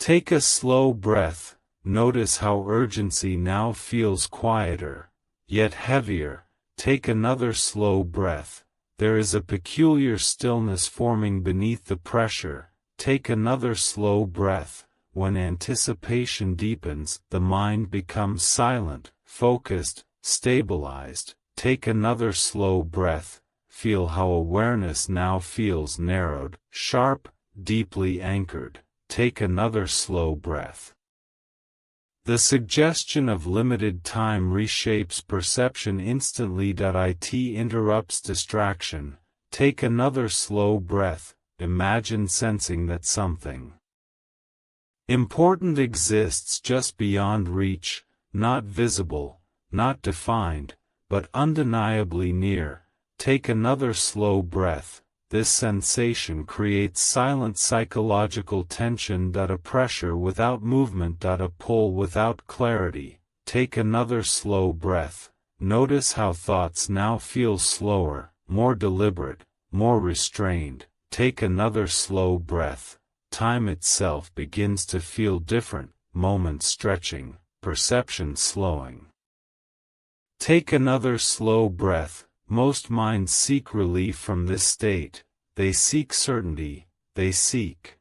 Take a slow breath. Notice how urgency now feels quieter, yet heavier. Take another slow breath. There is a peculiar stillness forming beneath the pressure. Take another slow breath. When anticipation deepens, the mind becomes silent, focused, stabilized. Take another slow breath. Feel how awareness now feels narrowed, sharp, deeply anchored. Take another slow breath. The suggestion of limited time reshapes perception instantly. It interrupts distraction. Take another slow breath. Imagine sensing that something important exists just beyond reach, not visible, not defined, but undeniably near. Take another slow breath. This sensation creates silent psychological tension. A pressure without movement. A pull without clarity. Take another slow breath. Notice how thoughts now feel slower, more deliberate, more restrained. Take another slow breath. Time itself begins to feel different, moments stretching, perception slowing. Take another slow breath. Most minds seek relief from this state. They seek certainty, they seek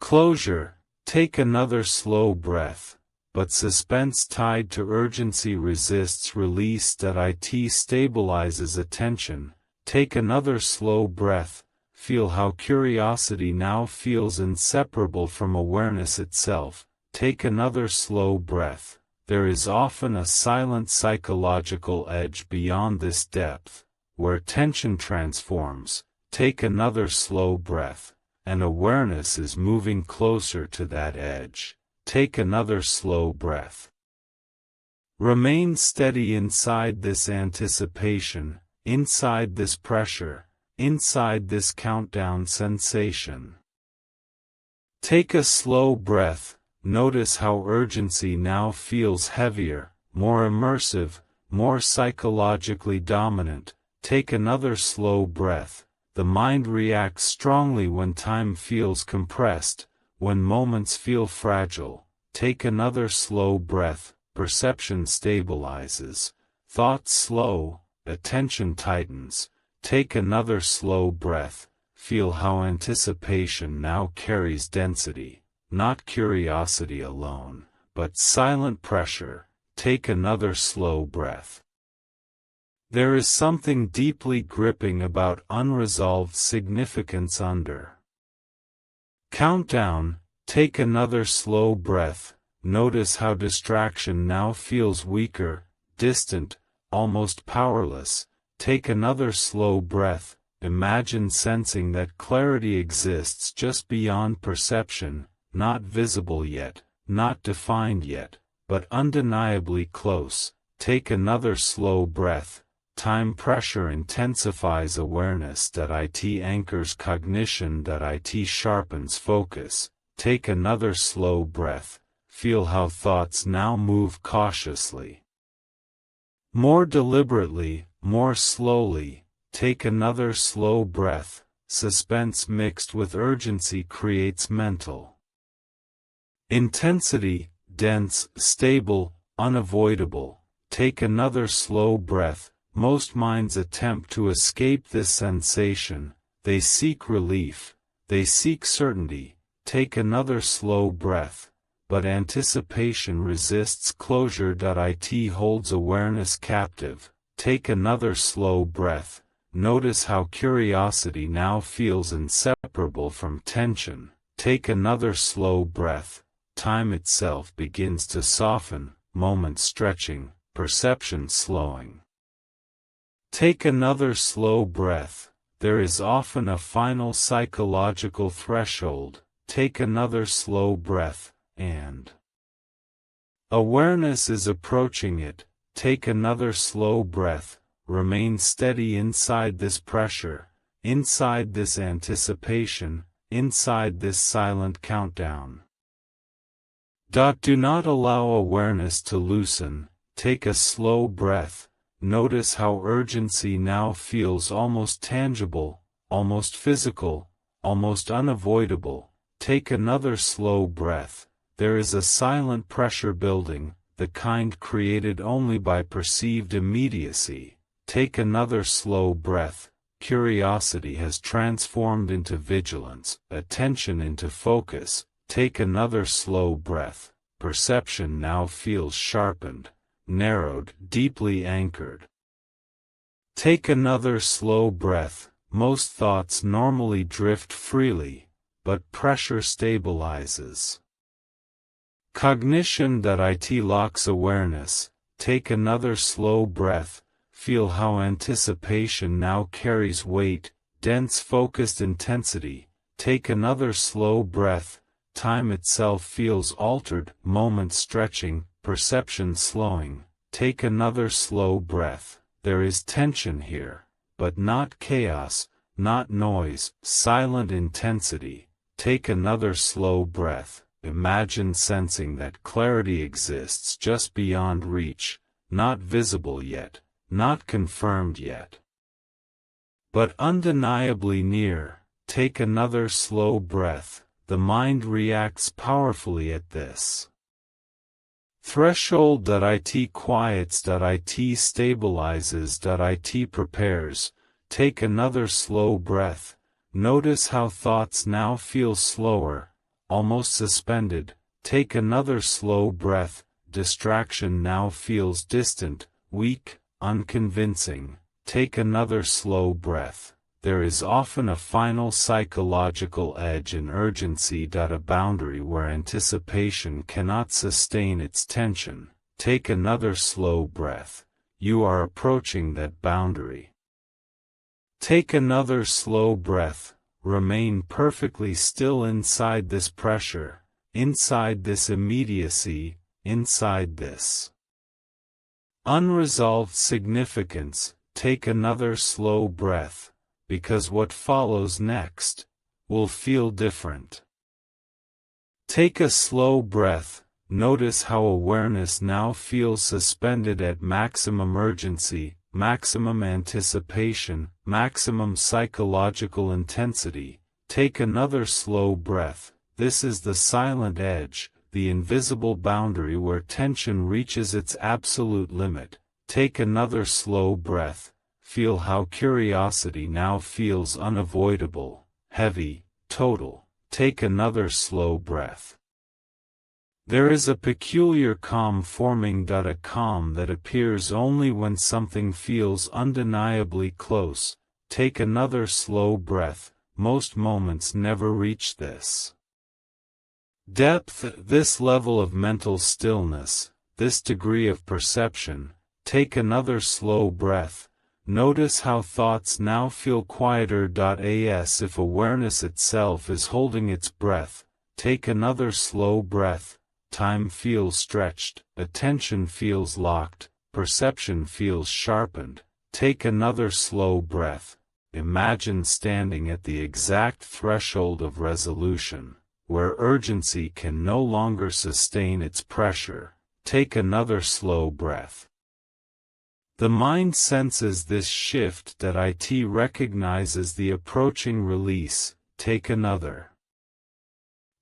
closure. Take another slow breath. But suspense tied to urgency resists release. It stabilizes attention. Take another slow breath. Feel how curiosity now feels inseparable from awareness itself. Take another slow breath. There is often a silent psychological edge beyond this depth, where tension transforms. Take another slow breath, and awareness is moving closer to that edge. Take another slow breath. Remain steady inside this anticipation, inside this pressure, inside this countdown sensation. Take a slow breath. Notice how urgency now feels heavier, more immersive, more psychologically dominant. Take another slow breath. The mind reacts strongly when time feels compressed, when moments feel fragile. Take another slow breath. Perception stabilizes. Thoughts slow, attention tightens. Take another slow breath. Feel how anticipation now carries density. Not curiosity alone, but silent pressure. Take another slow breath. There is something deeply gripping about unresolved significance under countdown. Take another slow breath. Notice how distraction now feels weaker, distant, almost powerless. Take another slow breath. Imagine sensing that clarity exists just beyond perception. Not visible yet, not defined yet, but undeniably close. Take another slow breath. Time pressure intensifies awareness. It anchors cognition. It sharpens focus. Take another slow breath. Feel how thoughts now move cautiously. More deliberately, more slowly. Take another slow breath. Suspense mixed with urgency creates mental intensity, dense, stable, unavoidable. Take another slow breath. Most minds attempt to escape this sensation. They seek relief. They seek certainty. Take another slow breath. But anticipation resists closure. It holds awareness captive. Take another slow breath. Notice how curiosity now feels inseparable from tension. Take another slow breath. Time itself begins to soften, moments stretching, perception slowing. Take another slow breath. There is often a final psychological threshold. Take another slow breath, and awareness is approaching it. Take another slow breath. Remain steady inside this pressure, inside this anticipation, inside this silent countdown. Do not allow awareness to loosen. Take a slow breath. Notice how urgency now feels almost tangible, almost physical, almost unavoidable. take another slow breath. There is a silent pressure building, the kind created only by perceived immediacy. Take another slow breath. Curiosity has transformed into vigilance, attention into focus. Take another slow breath. Perception now feels sharpened, narrowed, deeply anchored. Take another slow breath. Most thoughts normally drift freely, but pressure stabilizes. Cognition that locks awareness. Take another slow breath. Feel how anticipation now carries weight, dense focused intensity. Take another slow breath. Time itself feels altered, moments stretching, perception slowing. Take another slow breath. There is tension here, but not chaos, not noise, silent intensity. Take another slow breath. Imagine sensing that clarity exists just beyond reach, not visible yet, not confirmed yet, but undeniably near. Take another slow breath. The mind reacts powerfully at this threshold. It quiets. It stabilizes. It prepares. Take another slow breath. Notice how thoughts now feel slower, almost suspended. Take another slow breath. Distraction now feels distant, weak, unconvincing. Take another slow breath. There is often a final psychological edge in urgency. A boundary where anticipation cannot sustain its tension. Take another slow breath. You are approaching that boundary. Take another slow breath. Remain perfectly still inside this pressure, inside this immediacy, inside this unresolved significance. Take another slow breath, because what follows next will feel different. Take a slow breath. Notice how awareness now feels suspended at maximum urgency, maximum anticipation, maximum psychological intensity. Take another slow breath. This is the silent edge, the invisible boundary where tension reaches its absolute limit. Take another slow breath. Feel how curiosity now feels unavoidable, heavy, total. Take another slow breath. There is a peculiar calm forming. A calm that appears only when something feels undeniably close. Take another slow breath. Most moments never reach this depth, this level of mental stillness, this degree of perception. Take another slow breath. Notice how thoughts now feel quieter. As if awareness itself is holding its breath. Take another slow breath. Time feels stretched, attention feels locked, perception feels sharpened. Take another slow breath. Imagine standing at the exact threshold of resolution, where urgency can no longer sustain its pressure. Take another slow breath. The mind senses this shift. It recognizes the approaching release. Take another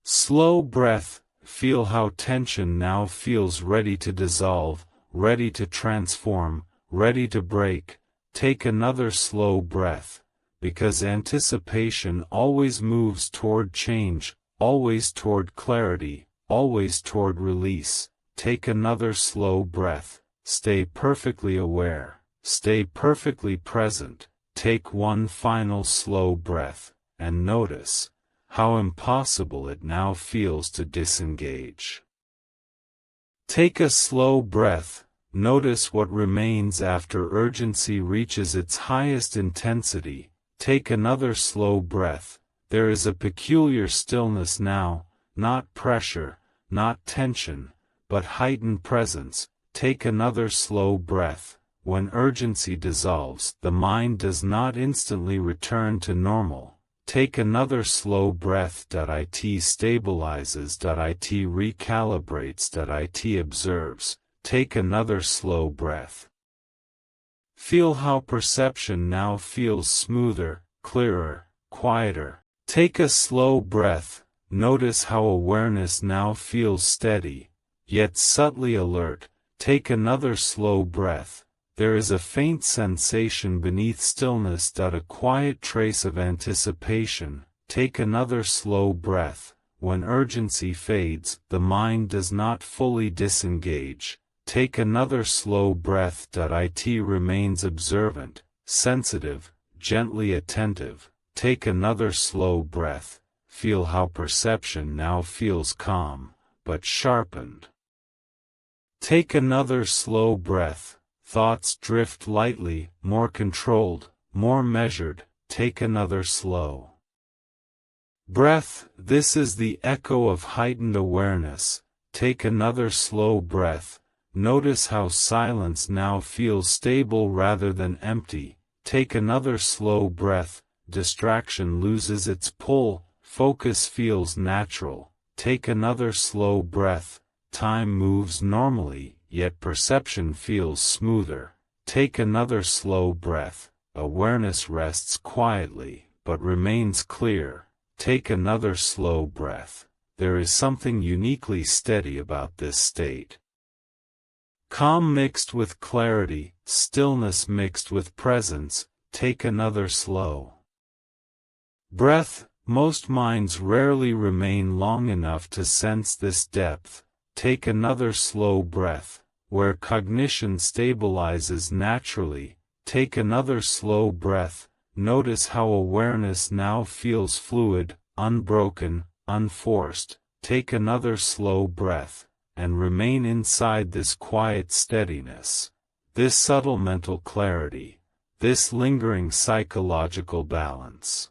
slow breath. Feel how tension now feels ready to dissolve, ready to transform, ready to break. Take another slow breath, because anticipation always moves toward change, always toward clarity, always toward release. Take another slow breath. Stay perfectly aware, stay perfectly present. Take one final slow breath, and notice how impossible it now feels to disengage. Take a slow breath. Notice what remains after urgency reaches its highest intensity. Take another slow breath. There is a peculiar stillness now, not pressure, not tension, but heightened presence. Take another slow breath. When urgency dissolves, the mind does not instantly return to normal. Take another slow breath. It stabilizes. It recalibrates. It observes. Take another slow breath. Feel how perception now feels smoother, clearer, quieter. Take a slow breath. Notice how awareness now feels steady, yet subtly alert. Take another slow breath. There is a faint sensation beneath stillness, a quiet trace of anticipation. Take another slow breath. When urgency fades, the mind does not fully disengage. Take another slow breath. It remains observant, sensitive, gently attentive. Take another slow breath. Feel how perception now feels calm, but sharpened. Take another slow breath. Thoughts drift lightly, more controlled, more measured. Take another slow breath. This is the echo of heightened awareness. Take another slow breath. Notice how silence now feels stable rather than empty. Take another slow breath. Distraction loses its pull. Focus feels natural. Take another slow breath. Time moves normally, yet perception feels smoother. Take another slow breath. Awareness rests quietly, but remains clear. Take another slow breath. There is something uniquely steady about this state. Calm mixed with clarity, stillness mixed with presence. Take another slow breath. Most minds rarely remain long enough to sense this depth. Take another slow breath. Where cognition stabilizes naturally, take another slow breath. Notice how awareness now feels fluid, unbroken, unforced. Take another slow breath, and remain inside this quiet steadiness, this subtle mental clarity, this lingering psychological balance.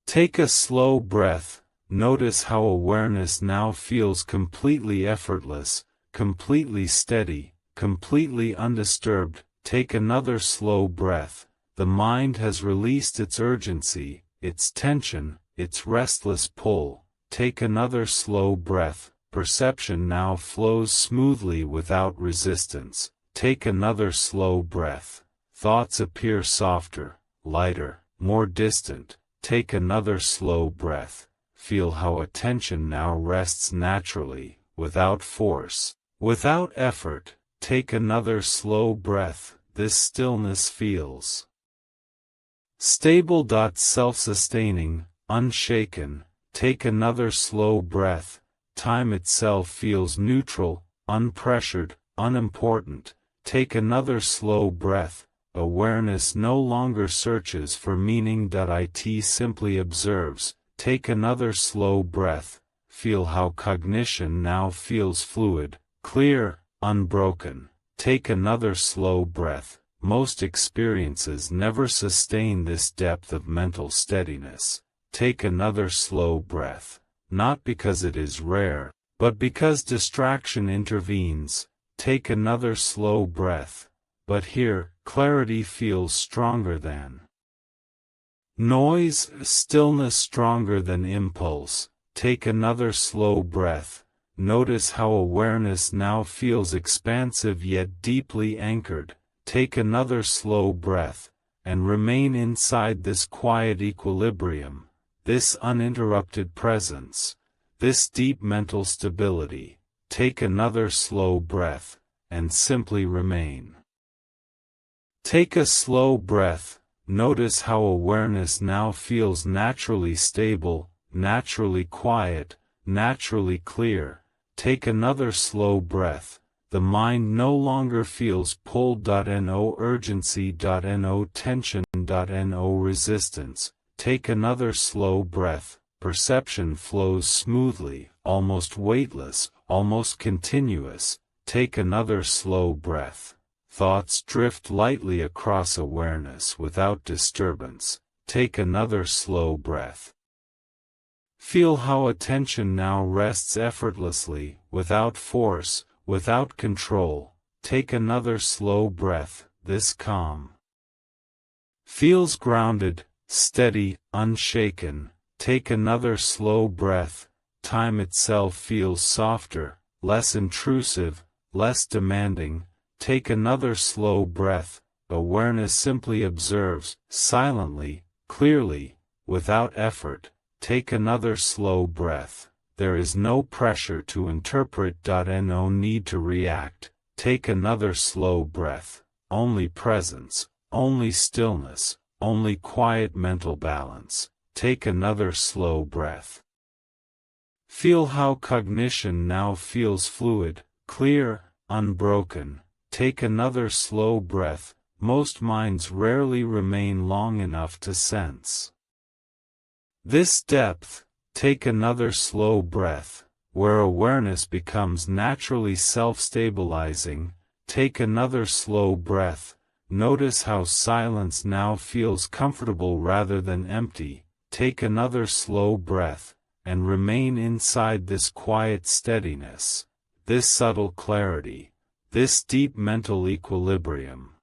Take a slow breath. Notice how awareness now feels completely effortless, completely steady, completely undisturbed. Take another slow breath. The mind has released its urgency, its tension, its restless pull. Take another slow breath. Perception now flows smoothly without resistance. Take another slow breath. Thoughts appear softer, lighter, more distant. Take another slow breath. Feel how attention now rests naturally, without force, without effort. Take another slow breath. This stillness feels stable. Self-sustaining, unshaken. Take another slow breath. Time itself feels neutral, unpressured, unimportant. Take another slow breath. Awareness no longer searches for meaning. It simply observes. Take another slow breath. Feel how cognition now feels fluid, clear, unbroken. Take another slow breath. Most experiences never sustain this depth of mental steadiness. Take another slow breath. Not because it is rare, but because distraction intervenes. Take another slow breath. But here, clarity feels stronger than noise, stillness stronger than impulse. Take another slow breath. Notice how awareness now feels expansive yet deeply anchored. Take another slow breath, and remain inside this quiet equilibrium, this uninterrupted presence, this deep mental stability. Take another slow breath, and simply remain. Take a slow breath. Notice how awareness now feels naturally stable, naturally quiet, naturally clear. Take another slow breath. The mind no longer feels pulled. No urgency. No tension. No resistance. Take another slow breath. Perception flows smoothly, almost weightless, almost continuous. Take another slow breath. Thoughts drift lightly across awareness without disturbance. Take another slow breath. Feel how attention now rests effortlessly, without force, without control. Take another slow breath. This calm feels grounded, steady, unshaken. Take another slow breath. Time itself feels softer, less intrusive, less demanding. Take another slow breath. Awareness simply observes, silently, clearly, without effort. take another slow breath. There is no pressure to interpret. No need to react. Take another slow breath. Only presence, only stillness, only quiet mental balance. Take another slow breath. Feel how cognition now feels fluid, clear, unbroken. Take another slow breath. Most minds rarely remain long enough to sense this depth. Take another slow breath, where awareness becomes naturally self-stabilizing. Take another slow breath. Notice how silence now feels comfortable rather than empty. Take another slow breath, and remain inside this quiet steadiness, this subtle clarity, this deep mental equilibrium.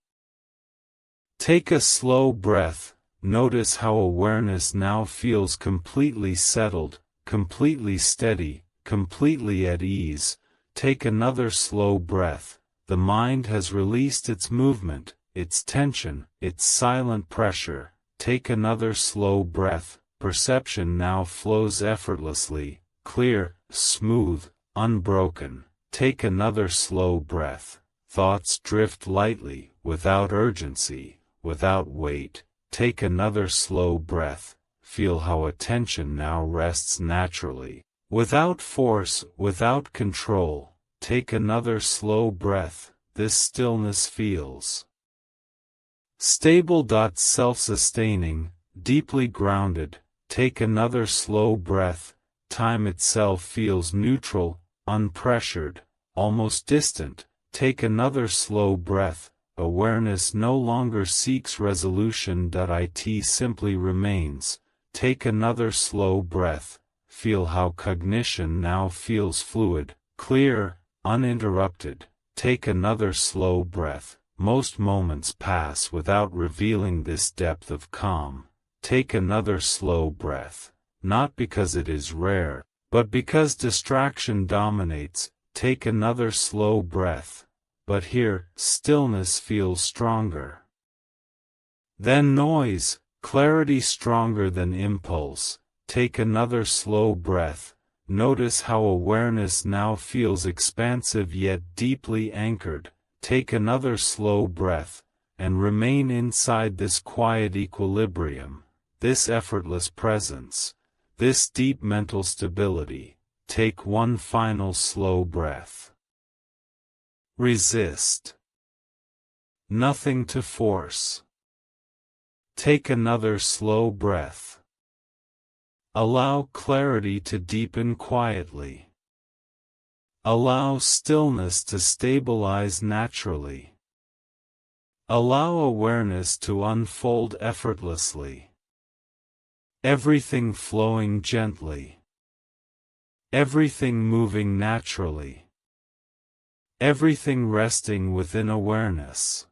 Take a slow breath. Notice how awareness now feels completely settled, completely steady, completely at ease. Take another slow breath. The mind has released its movement, its tension, its silent pressure. Take another slow breath. Perception now flows effortlessly, clear, smooth, unbroken. Take another slow breath. Thoughts drift lightly, without urgency, without weight. Take another slow breath. Feel how attention now rests naturally, without force, without control. Take another slow breath. This stillness feels stable. Self-sustaining, deeply grounded. Take another slow breath. Time itself feels neutral, unpressured, almost distant. Take another slow breath. Awareness no longer seeks resolution. It simply remains. Take another slow breath. Feel how cognition now feels fluid, clear, uninterrupted. Take another slow breath. Most moments pass without revealing this depth of calm. Take another slow breath. Not because it is rare, but because distraction dominates. Take another slow breath. But here, stillness feels stronger than noise, clarity stronger than impulse. Take another slow breath. Notice how awareness now feels expansive yet deeply anchored. Take another slow breath, and remain inside this quiet equilibrium, this effortless presence, this deep mental stability. Take one final slow breath. Resist. Nothing to force. Take another slow breath. Allow clarity to deepen quietly. Allow stillness to stabilize naturally. Allow awareness to unfold effortlessly. Everything flowing gently. Everything moving naturally. Everything resting within awareness.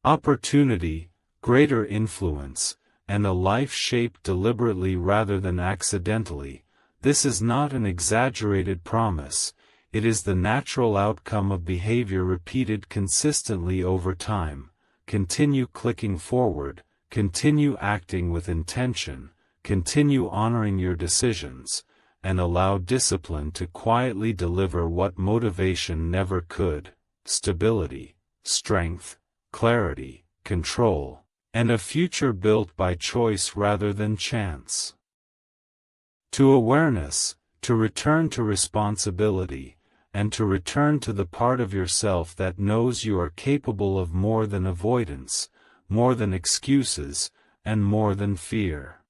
Opportunity, greater influence, and a life shaped deliberately rather than accidentally. This is not an exaggerated promise, it is the natural outcome of behavior repeated consistently over time. Continue clicking forward, continue acting with intention, continue honoring your decisions, and allow discipline to quietly deliver what motivation never could: stability, strength, clarity, control, and a future built by choice rather than chance. To awareness, to return to responsibility, and to return to the part of yourself that knows you are capable of more than avoidance, more than excuses, and more than fear.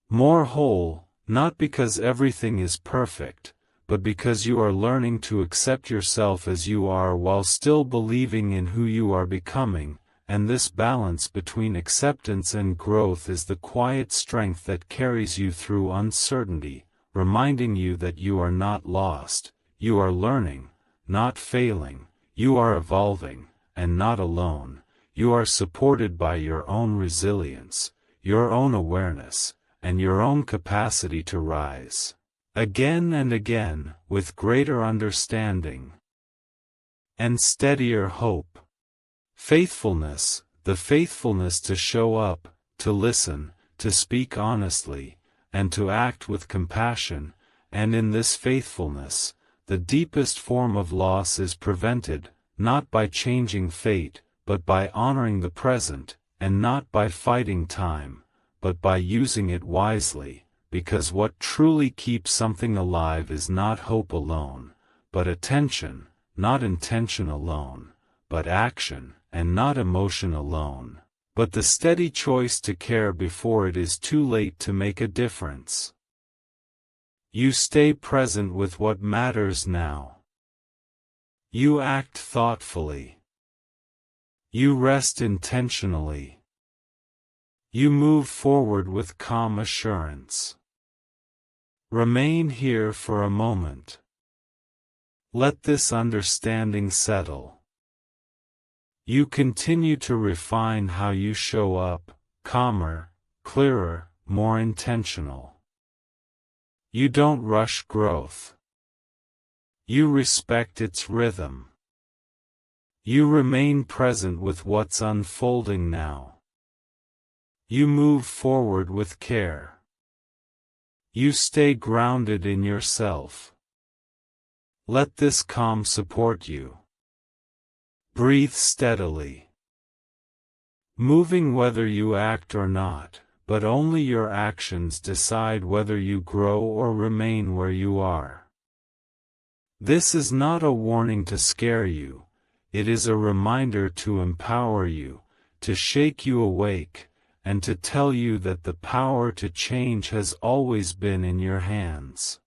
More whole, not because everything is perfect, but because you are learning to accept yourself as you are while still believing in who you are becoming, and this balance between acceptance and growth is the quiet strength that carries you through uncertainty, reminding you that you are not lost, you are learning, not failing, you are evolving, and not alone, you are supported by your own resilience, your own awareness, and your own capacity to rise again and again, with greater understanding and steadier hope. Faithfulness, the faithfulness to show up, to listen, to speak honestly, and to act with compassion, and in this faithfulness, the deepest form of loss is prevented, not by changing fate, but by honoring the present, and not by fighting time, but by using it wisely, because what truly keeps something alive is not hope alone, but attention, not intention alone, but action, and not emotion alone, but the steady choice to care before it is too late to make a difference. You stay present with what matters now. You act thoughtfully. You rest intentionally. You move forward with calm assurance. Remain here for a moment. Let this understanding settle. You continue to refine how you show up, calmer, clearer, more intentional. You don't rush growth. You respect its rhythm. You remain present with what's unfolding now. You move forward with care. You stay grounded in yourself. Let this calm support you. Breathe steadily. Moving whether you act or not, but only your actions decide whether you grow or remain where you are. This is not a warning to scare you, it is a reminder to empower you, to shake you awake, and to tell you that the power to change has always been in your hands.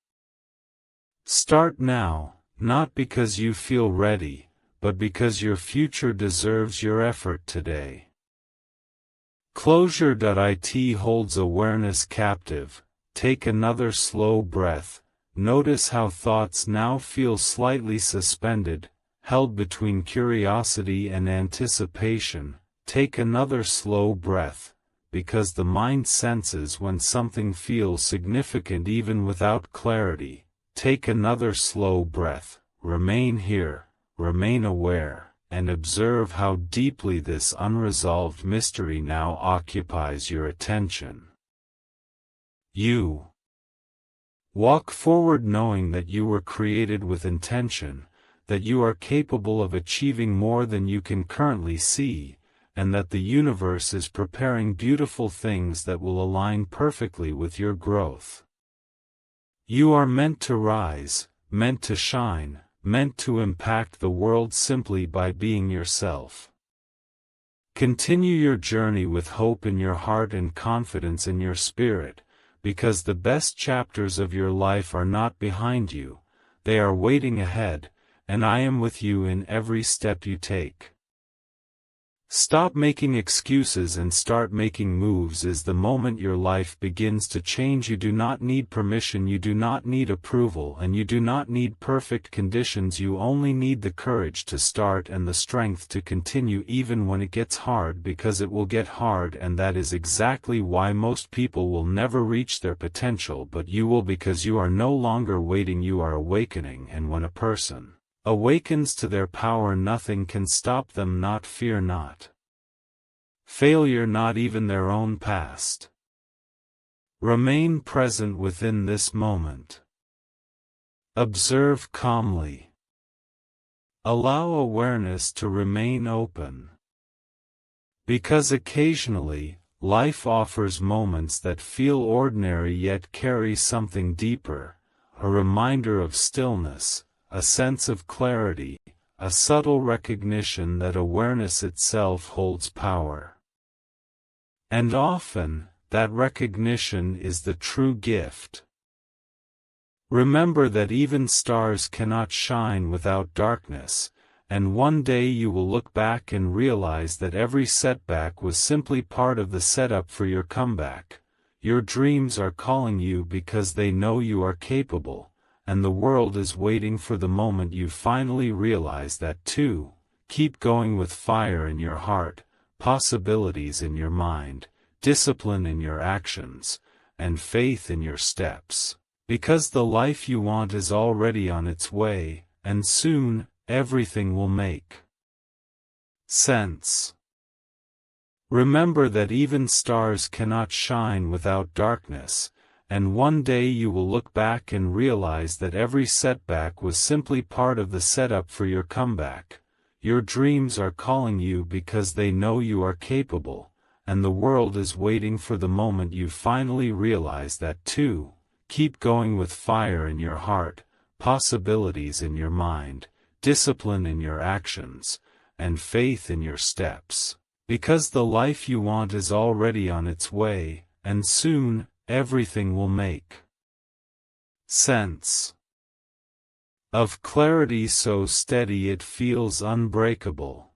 Start now, not because you feel ready, but because your future deserves your effort today. Closure.it holds awareness captive. Take another slow breath. Notice how thoughts now feel slightly suspended, held between curiosity and anticipation. Take another slow breath, because the mind senses when something feels significant even without clarity. Take another slow breath. Remain here, remain aware, and observe how deeply this unresolved mystery now occupies your attention. You walk forward knowing that you were created with intention, that you are capable of achieving more than you can currently see, and that the universe is preparing beautiful things that will align perfectly with your growth. You are meant to rise, meant to shine, meant to impact the world simply by being yourself. Continue your journey with hope in your heart and confidence in your spirit, because the best chapters of your life are not behind you, they are waiting ahead, and I am with you in every step you take. Stop making excuses and start making moves is the moment your life begins to change. You do not need permission, you do not need approval, and you do not need perfect conditions. You only need the courage to start and the strength to continue even when it gets hard, because it will get hard, and that is exactly why most people will never reach their potential, but you will, because you are no longer waiting, you are awakening. And when a person awakens to their power, nothing can stop them. Not fear, not failure, not even their own past. Remain present within this moment. Observe calmly. Allow awareness to remain open. Because occasionally, life offers moments that feel ordinary yet carry something deeper, a reminder of stillness, a sense of clarity, a subtle recognition that awareness itself holds power. And often, that recognition is the true gift. Remember that even stars cannot shine without darkness, and one day you will look back and realize that every setback was simply part of the setup for your comeback. Your dreams are calling you because they know you are capable, and the world is waiting for the moment you finally realize that too. Keep going with fire in your heart, possibilities in your mind, discipline in your actions, and faith in your steps, because the life you want is already on its way, and soon, everything will make sense. Remember that even stars cannot shine without darkness, and one day you will look back and realize that every setback was simply part of the setup for your comeback. Your dreams are calling you because they know you are capable, and the world is waiting for the moment you finally realize that too. Keep going with fire in your heart, possibilities in your mind, discipline in your actions, and faith in your steps. Because the life you want is already on its way, and soon, everything will make sense. Of clarity so steady it feels unbreakable.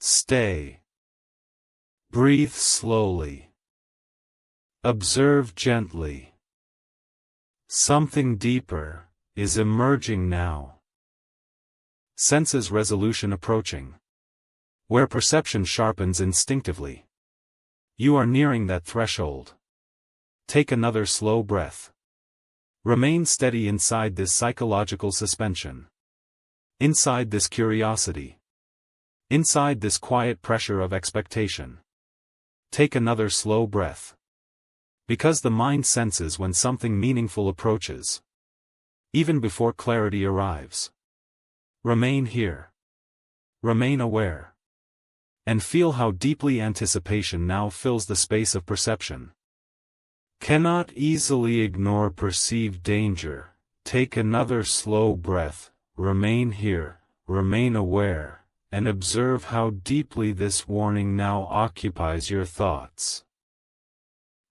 Stay. Breathe slowly. Observe gently. Something deeper is emerging now. Senses resolution approaching. Where perception sharpens instinctively. You are nearing that threshold. Take another slow breath. Remain steady inside this psychological suspension. Inside this curiosity. Inside this quiet pressure of expectation. Take another slow breath. Because the mind senses when something meaningful approaches. Even before clarity arrives. Remain here. Remain aware. And feel how deeply anticipation now fills the space of perception. Cannot easily ignore perceived danger. Take another slow breath, remain here, remain aware, and observe how deeply this warning now occupies your thoughts.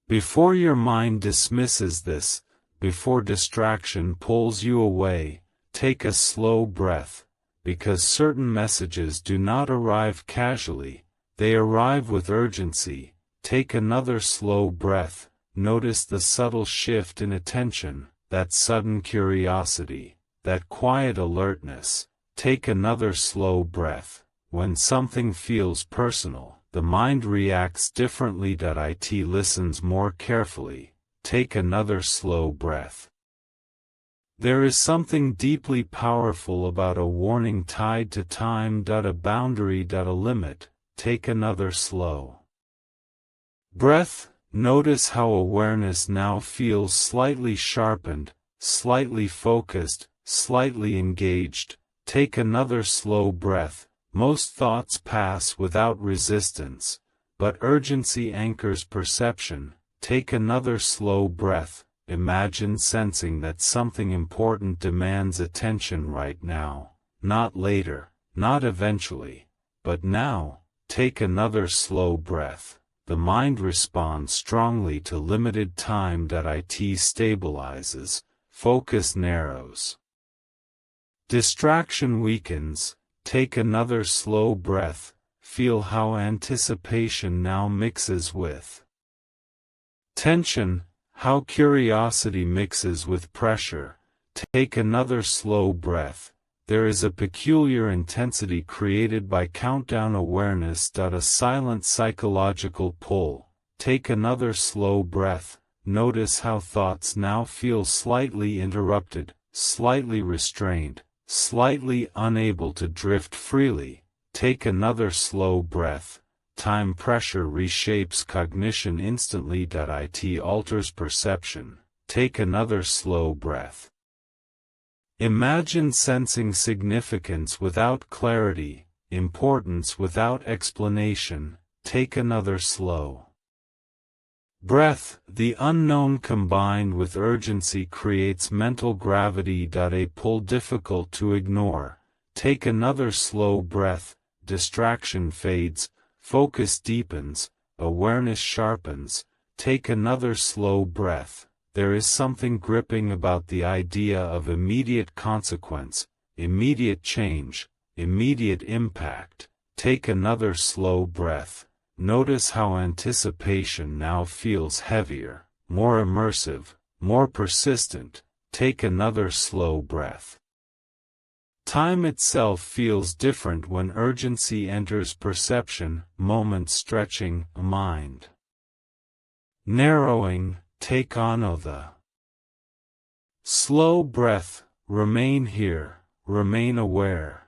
Before your mind dismisses this, before distraction pulls you away, take a slow breath. Because certain messages do not arrive casually, they arrive with urgency. Take another slow breath, notice the subtle shift in attention, that sudden curiosity, that quiet alertness. Take another slow breath. When something feels personal, the mind reacts differently. It listens more carefully. Take another slow breath. There is something deeply powerful about a warning tied to time. A boundary. A limit. Take another slow breath. Notice how awareness now feels slightly sharpened, slightly focused, slightly engaged. Take another slow breath. Most thoughts pass without resistance, but urgency anchors perception. Take another slow breath. Imagine sensing that something important demands attention right now, not later, not eventually, but now. Take another slow breath. The mind responds strongly to limited time. It stabilizes, focus narrows. Distraction weakens. Take another slow breath. Feel how anticipation now mixes with tension. How curiosity mixes with pressure. Take another slow breath. There is a peculiar intensity created by countdown awareness. A silent psychological pull. Take another slow breath. Notice how thoughts now feel slightly interrupted, slightly restrained, slightly unable to drift freely. Take another slow breath. Time pressure reshapes cognition instantly. It alters perception. Take another slow breath. Imagine sensing significance without clarity, importance without explanation. Take another slow breath. The unknown combined with urgency creates mental gravity. A pull difficult to ignore. Take another slow breath. Distraction fades. Focus deepens, awareness sharpens. Take another slow breath. There is something gripping about the idea of immediate consequence, immediate change, immediate impact. Take another slow breath. Notice how anticipation now feels heavier, more immersive, more persistent. Take another slow breath. Time itself feels different when urgency enters perception. Moment stretching, mind narrowing. Take another slow breath. Remain here, remain aware.